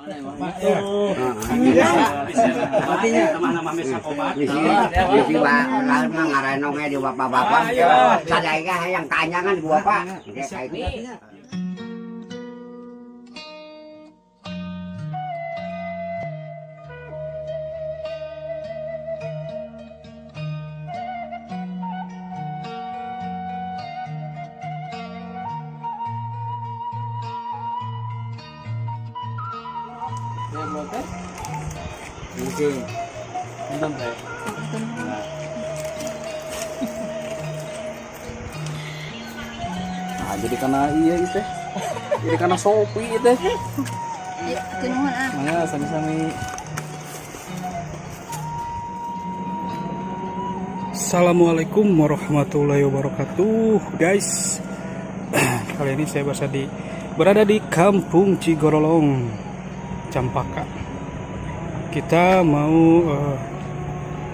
di bapak-bapak. Sadaya yang tanyangan gua Pak. Nah, jadi karena iya gitu, jadi karena Shopee gitu. Nah, sami-sami. Assalamualaikum warahmatullahi wabarakatuh, guys. Kali ini saya berada di Kampung Cigorolong, Campaka. Kita mau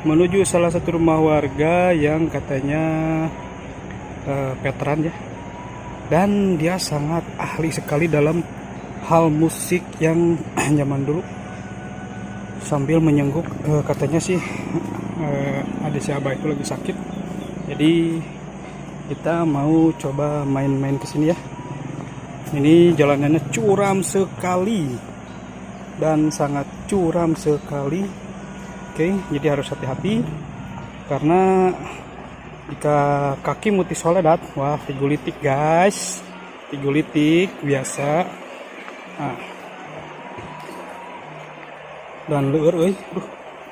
menuju salah satu rumah warga yang katanya veteran ya, dan dia sangat ahli sekali dalam hal musik yang zaman dulu. Sambil menyengguk katanya sih ada si Abah itu lagi sakit, jadi kita mau coba main-main ke sini ya. Ini jalanannya curam sekali dan sangat curam sekali. Oke, jadi harus hati-hati karena jika kaki muti soledat, wah figulitik guys, figulitik biasa. Nah. Dan leur,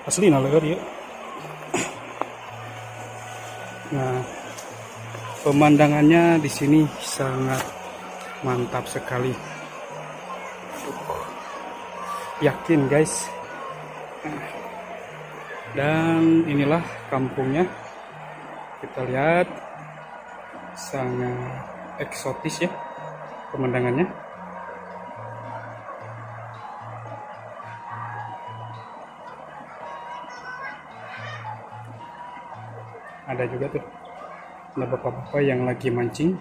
asli nah leur ya. Nah, pemandangannya di sini sangat mantap sekali. Yakin guys. Dan inilah kampungnya. Kita lihat sangat eksotis ya pemandangannya. Ada juga tuh, ada bapak-bapak yang lagi mancing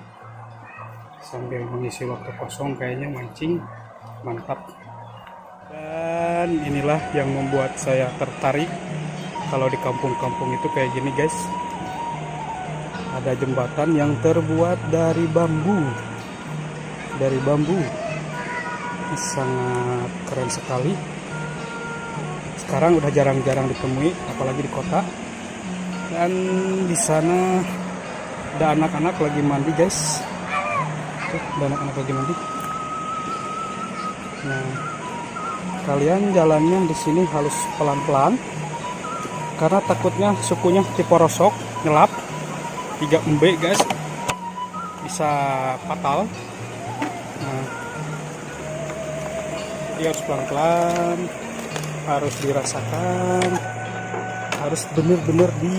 sambil mengisi waktu kosong, kayaknya mancing mantap. Dan inilah yang membuat saya tertarik kalau di kampung-kampung itu kayak gini guys. Ada jembatan yang terbuat dari bambu, ini sangat keren sekali. Sekarang udah jarang-jarang ditemui, apalagi di kota. Dan di sana ada anak-anak lagi mandi guys. Tuh, ada anak-anak lagi mandi. Nah, kalian jalannya di sini harus pelan-pelan karena takutnya sukunya diporosok, nyelap 3 embe guys, bisa fatal. Nah, jadi harus pelan-pelan, harus dirasakan, harus bener-bener di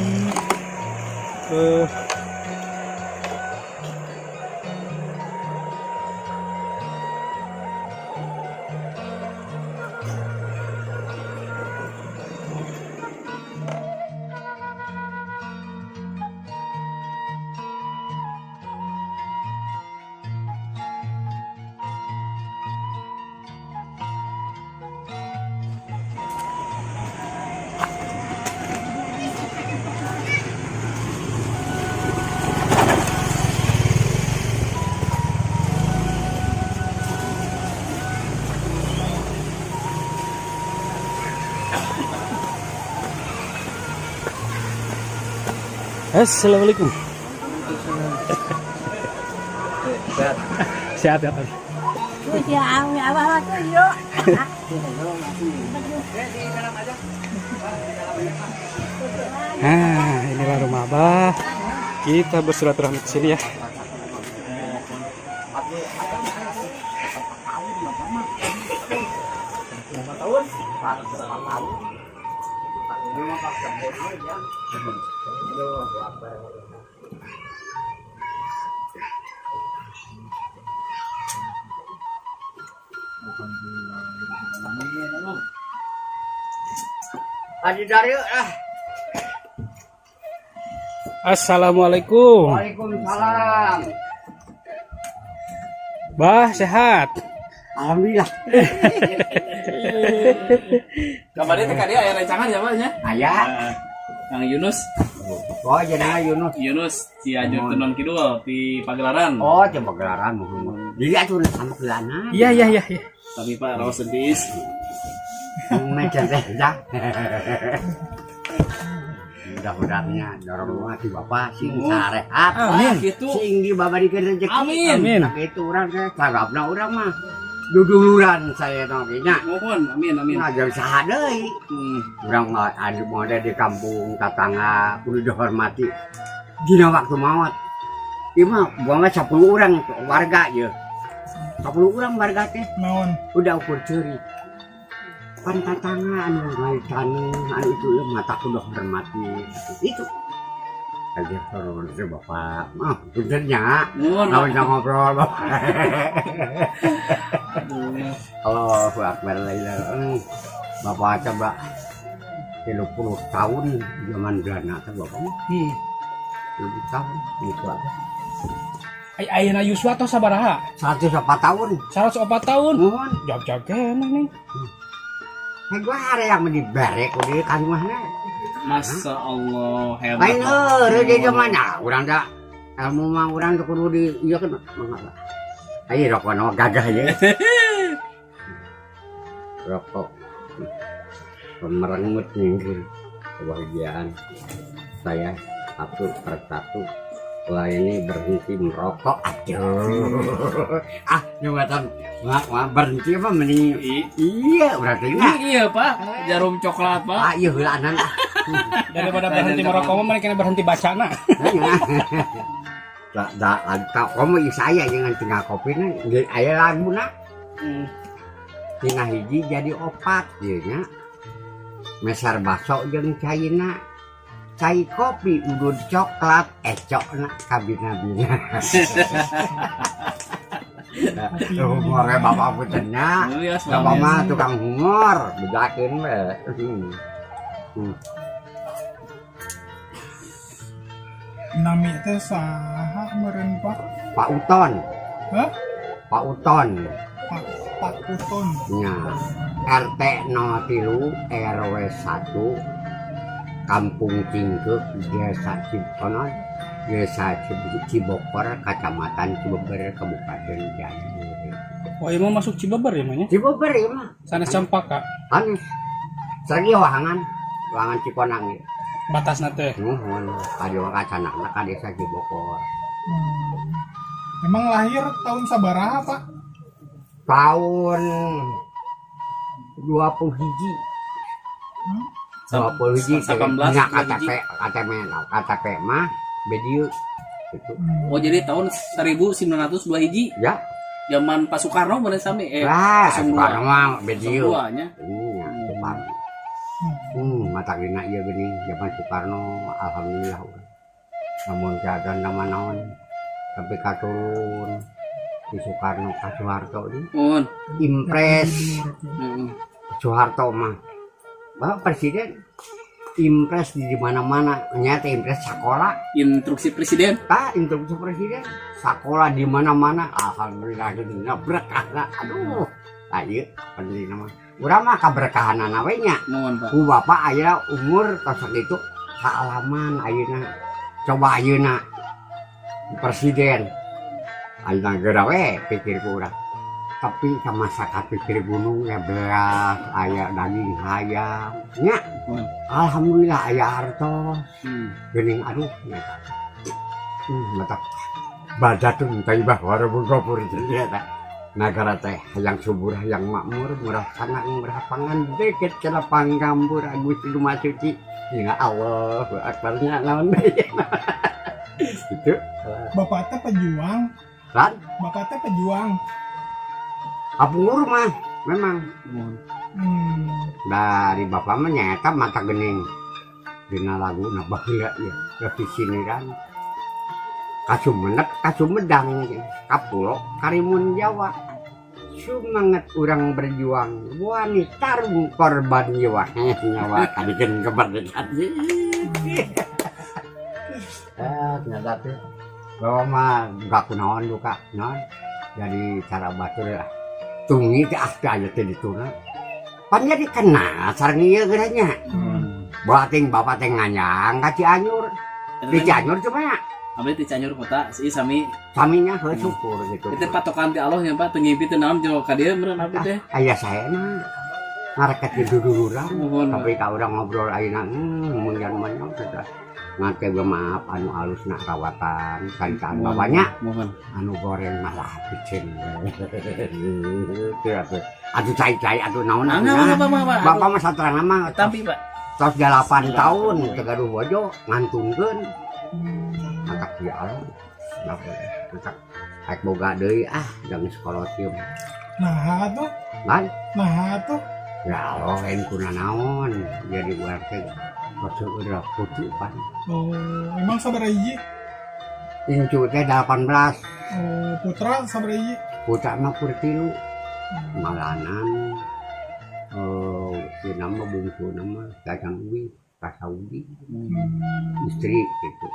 Assalamualaikum. Sehat ya tadi. Nah, inilah rumah Abah. Kita bersilaturahmi ke sini ya. Assalamualaikum. Waalaikumsalam. Bah, sehat. Alhamdulillah. Kabarnya teh dia aya rencangan ya Pak nya. Aya. Kang Yunus. Oh, jenengan Yunus. Yunus Cianjur Tenon Kidul di Pagelaran. Oh, coba gelaran mungkin. Jadi atuh sama kelana. Iya. Tapi Pak raos sedis. Macam teh dah. Mudah-mudahannya dorong rumah di bapak sing sarehat. Amin. Gitu. Sing dibabadikeun rezeki. Amin. Itu urang teh tanggapna urang mah. Duduluran saya nongkinya. Mohon amin. Ngajar saha deui. Urang anu mode di kampung tetangga kudu dihormati. Dina waktu maot. Ieu mah buang 10 urang warga ye. 10 urang warga teh naon udah ukur curi. Pan tetangga anu ngaitan anu itu ya mata kudu hormati. Itu. Aja hormat bapak. Mah benernya. Mohon. Ngobrol bapak. Allahu Akbar Bapak coba 30 tahun zaman Belanda teh Bapak. 30 tahun itu apa? Ayeuna Yuswa tos sabaraha? 104 tahun. 104 tahun. Mohon. Jag-jag kena nih. Gua hari yang diberek di kanimahna. Masya Allah hebat. Lain heureuh di mana? Urang da ilmu mah urang teh kudu di ieu kan. Ayo rokok nama gagah ya. Rokok merengut nih kebahagiaan saya satu per satu. Wah ini berhenti merokok aduh. Nyumatan berhenti apa mending iya berarti Iya Pak, jarum coklat Pak. iya heulaan Daripada berhenti merokok mah mending berhenti bacana. Kamu saya jangan tinggal kopi nih aya laguna tinggal hiji jadi opat ya mesar baso jeung caina cai kopi udud coklat ecokna kabina-bina humornya bapak putennya bapak mah tukang humor bedakeun we nami teh saha meureun Pak? Pak Uton. Hah? Pak Uton. Pak Uton. Nya. RT 03 RW 1 Kampung Cingkeuk Desa Ciponon Desa Cibokor Kecamatan Cibeber Kabupaten Cianjur. Oh, ieu mah masuk Cibeber ya mah nya? Cibeber ieu mah. Sanes Campaka. Anu. Sergi wahangan Ciponang ieu. Batasna teh. Nuhun, kadieu kacanakna ka Desa Cibokor. Emang lahir tahun sabaraha Pak? Tahun 20 hiji. 20 hiji 18 nya KTP mah bedieu gitu. Oh jadi tahun 1902 hiji. Ya. Zaman Pak Soekarno bener sami Lah, 02. Soekarno mah bedieu. Soekarno-nya. Iya, Soekarno. Mata dina ieu geuning zaman Soekarno alhamdulillah. Namun jagan nama naon tapi katurun di Soekarno ka Soeharto ini Mohon. impres Soeharto mah Bapak Presiden impres di mana-mana nyata impres sekolah Instruksi Presiden. instruksi Presiden sekolah di mana-mana alhamdulillah geuning berkah aduh ayo penting nama urang mah kaberkahanana we nya Mohon Pak. ku bapak aya umur tos kitu kaalaman ayeuna coba ayeuna presiden ayeuna geura we pikirku urang tapi sama masyarakat pikir gunung ya beras aya daging hayam nya alhamdulillah aya hartos geuning aduh nya mata badatun taibah warabul gopur jadi negara teh yang subur yang makmur murah sangat murah pangan deket kena panggambur agus rumah suci ya Allah akbarnya naon itu Bapak teh pejuang. kan Bapak teh pejuang. apunggur mah memang dari bapak mah nyata mata gening dina lagu na baheula ya dari sini kan Kasumenek Kasumedang Kapulo Karimun Jawa sumanget urang berjuang wani tarung korban jiwa nyawa kadikeun kemerdekaan ternyata tuh bahwa mah gak kunaon duka non jadi cara batur ya tungi teh aja teh dituna. Pan jadi kena sareng ieu geuranya. Bating bapak teh nganyang ka Cianjur. Di Cianjur cuma Abdi ti Cianjur kota si sami saminya heuh syukur gitu. itu patokan ti Allah nya Pak teu ngimpi teu naon jeung ka dieu meureun abdi teh. Aya saena ngarekat di duduluran. Mohon. Tapi ka urang ngobrol ayeuna munjan menyong teh. Ngake maaf anu alusna rawatan kaitan bapaknya Mohon. anu goreng malah picin. Atuh cai-cai atuh naon Bapak mah saterana mah Tapi Pak, tos 8 tahun tegaduh bojo ngantungkeun. Matak di alam. Matak kayak boga deui jang sekolosium. Nah tuh, Lan nah tuh. ya Allah lain kuna naon jadi buat teh kocok udah putih pan. Oh, emang sabar hiji? Incu teh 18 Oh, putra sabar hiji? putra mah kurtilu malanan si nama bungsu nama Kacang Uwi ka Saudi istri gitu.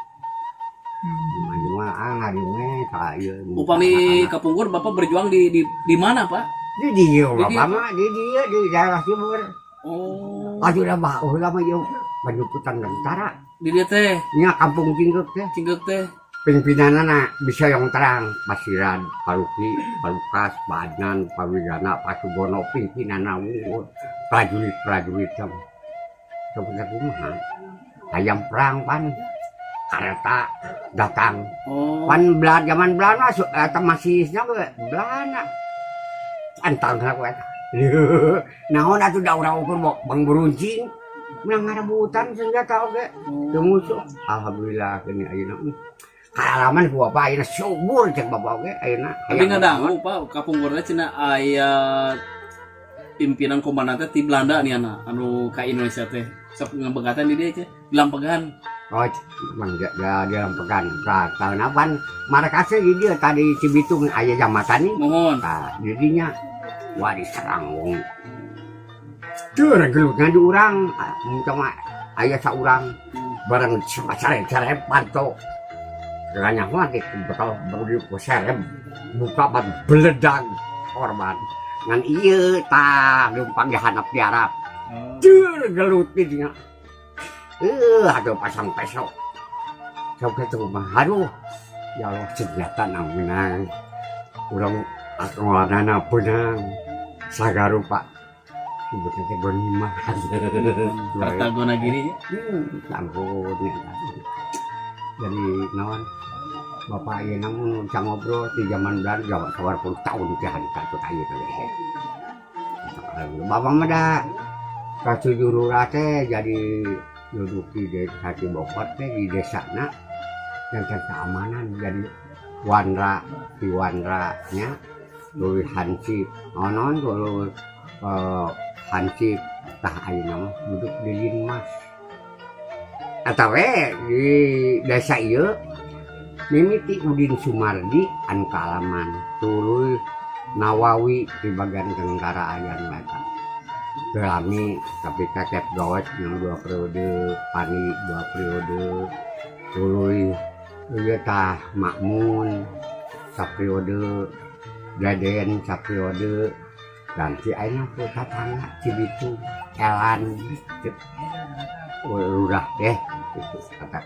Cuma ngari we ka ieu. upami kapungkur Bapak berjuang di mana Pak? di dieu Di dieu. Bapak mah di dieu di daerah timur. Oh, Atuh da bauh lama ieu penyebutan tentara di dia teh nya kampung Cinggeuk teh. Cinggeuk teh. Pimpinanana bisa yang terang Pasiran, Paluki, Palukas, Badnan, Pawidana, Pasubono, pimpinanana prajurit sama. Sebenarnya kumaha? Ayam perang pan, kereta datang. Oh, Pan zaman Belanda masih Belanda. Antang aku eta. Naon atuh da urang ukur Bang Beruncing. Menang ngarabutan senjata oge. Teu musuh. Alhamdulillah kini ayeuna halaman ku bapak ayeuna subur cek bapak oge ayeuna. tapi ngadangu Pak kapungkurna cenah aya pimpinan komandan teh ti Belanda nih anu ka Indonesia teh. Sok ngabegatan di dieu teh, dilampegan. Oh, mang dia lempegan. Tahun apaan? Markasnya di dia tadi Cibitung aya jambatan nih. Mohon. Nah, jadinya wah diserang wong. Tuh gelutnya di urang, cuma aya saurang bareng cara panto. Ganya mati betul baru serem buka ban beledag korban. Ngan ieu tah leumpang dihanap di Arab. Tuh gelutinnya. Aduh pasang peso. Sok itu mah aduh. Ya Allah senjata nang menang. Urang ngolana benang. Sagaru Pak. Sebutnya bonimah. Kartagona gini ya. Ampun ya. Jadi naon Bapak ieu namun bisa ngobrol di zaman Belanda jawab sawar pun tahun teh hari katut ayeuna teh. Bapak mah da kasujurura teh jadi duduk di desa Cibokot teh di desana yang keamanan jadi Wanra di Wanranya dulu Hansip onon dulu Hansip tah ayeuna mah duduk di Linmas atawa di desa ieu mimiti Udin Sumardi anu kaalaman tuluy Nawawi di bagian Tenggara ayan baca Gelami tapi kakek gawat yang 2 periode Pani 2 periode tuluy ieu tah Makmun saperiode Daden saperiode dan si ayeuna tetangga Cibitung Elan udah deh gitu kata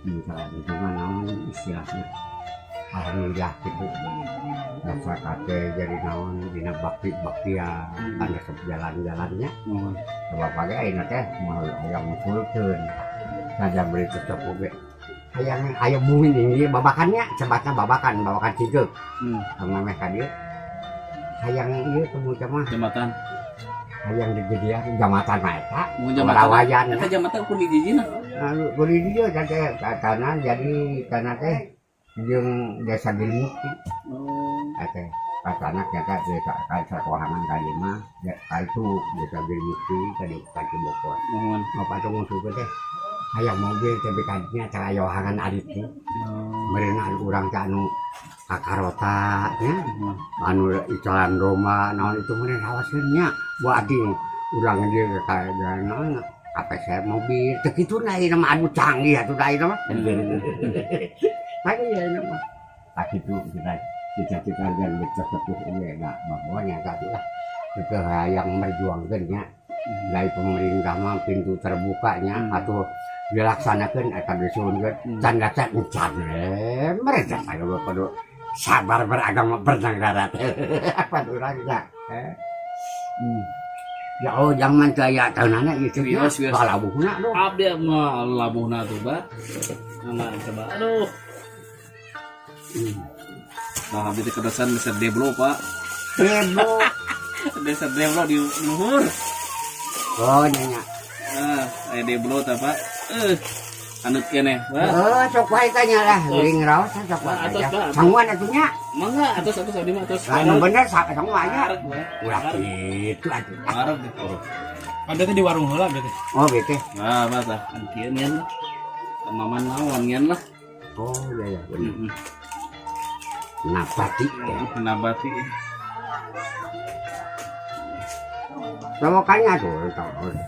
misalnya itu naon istilahnya alhamdulillah gitu masyarakat jadi naon dina bakti-baktian ada jalan-jalannya bapak ge ayeuna teh mau aya ngumpulkeun saja beli cocok oge hayang aya bumi ini babakannya cebatna babakan Cinggeuk sama meh ka dieu hayang ieu temu mah Jambatan. hayang dijadian jamatan mah eta Jambatan. Eta jambatan kun dijijina. Beri dia teh tanah jadi tanah teh jeung desa Gilmukti. Teh pas anak nyata desa Kawahangan kalima ya itu desa Gilmukti tadi ka Cibokot. Mohon. Apa tong musuh teh hayang mobil teh bikanya cara Yohangan Adit teh. Meureunan urang teh anu kakarota nya anu icalan Roma naon itu meureun hawaseun nya buat ating urang dia ka naon apa saya mobil begitu naik nama anu canggih atuh da ieu mah. Tadi ya nama. Tak itu kita cita-cita dan bersepuh ini enggak bahwanya satu lah itu yang merjuangkannya dari pemerintah mah pintu terbukanya atau dilaksanakan atau disuruhkan tanda can mereka kalau perlu sabar beragama bernegara apa tuh raja ya oh jangan kayak tahunannya itu ya labuhna dong abdi mah labuhna tuh ba anak coba aduh nah abdi teh kedasan desa Deblo pak desa Deblo di luhur oh nanya Deblo teh pak anut kene pak sok wae tanya lah geuring raos sok wae aja sangguan atunya mangga atus abdi mah atus anu bener sangguan aja arek we ulah gitu atuh arek gitu Ada teh di warung heula ada teh. oh bete nah bata an kieu nyen lah kemaman naon nyen lah oh iya ya bener napati ya nabati makanya tuh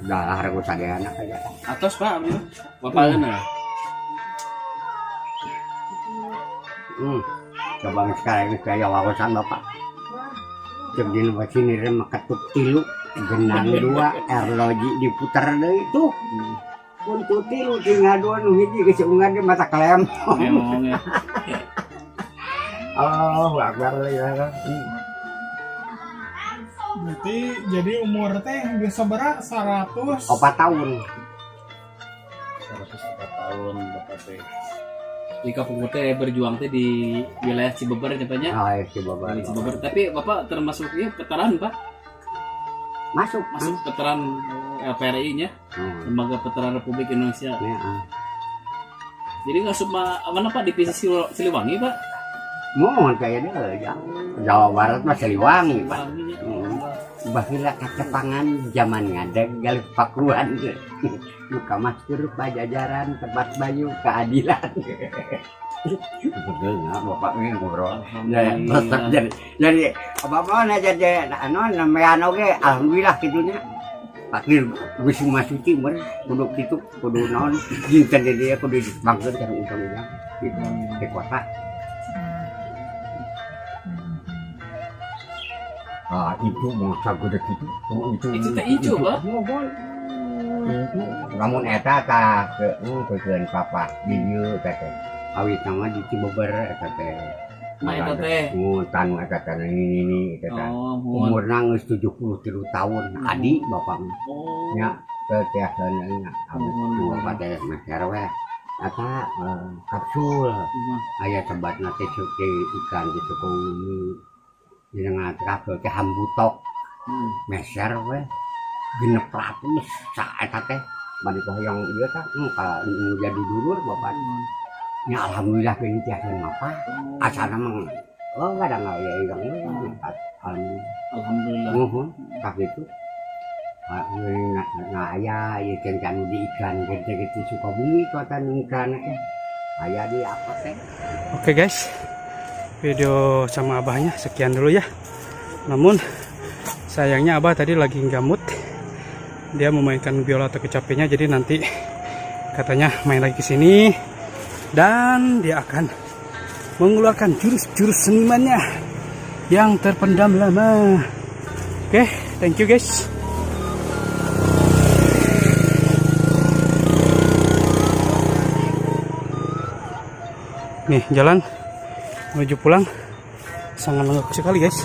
dah harus ada anak aja atos pak abdi mah bapak ya coba sekarang saya wawasan bapak cek di nomor sini remah ketuk tilu genang dua erloji diputar deh itu untuk tilu tinggal dua nuhiji keseungan di mata klem emangnya oh akbar ya Berarti jadi umur teh bisa berat 100 4 tahun 104 tahun bapak teh di kampung teh berjuang teh di wilayah Cibeber katanya oh ya coba di balik Cibeber tapi bapak termasuknya veteran pak masuk masuk veteran LPRI nya Lembaga Veteran Republik Indonesia jadi nggak cuma mana pak divisi Siliwangi pak mohon kayak dia Jawa Barat mah Siliwangi pak bahila kacepangan zaman ngadeg galih pakuan muka masker pajajaran tempat bayu keadilan betul nggak bapak ini ngobrol jadi apa jadi anu namanya oke alhamdulillah gitunya pakir wis masuki mun kudu kitu kudu naon jinten dia kudu bangkeun kana undang-undang di kota. Itu mangsa gede gitu. Itu teh ijo, Pak. Namun eta tah keun papa di dieu teh. Awit nama di Cibeber eta teh. Nah, eta teh. Tanu eta teh ini eta teh. Umurna geus 73 tahun. Adi bapak. Oh. Nya teh nya bapak teh masyarakat we. Eta kapsul. Aya tembatna teh ikan di Sukabumi. Dengan kabel ke hambutok meser we genep ratus saat teh bari yang ieu tah nu jadi dulur bapak nya alhamdulillah pengen tiaskeun apa asana mah oh enggak ada ngaya irang alhamdulillah tak itu aya ieu kan di ikan gitu Sukabumi kota ikan aya di apa teh. Oke guys, video sama abahnya sekian dulu ya. Namun sayangnya abah tadi lagi gamut, dia memainkan biola atau kecapeannya, jadi nanti katanya main lagi ke sini dan dia akan mengeluarkan jurus-jurus senimannya yang terpendam lama. Oke, thank you guys. Nih jalan menuju pulang sangat mengganggu sekali guys.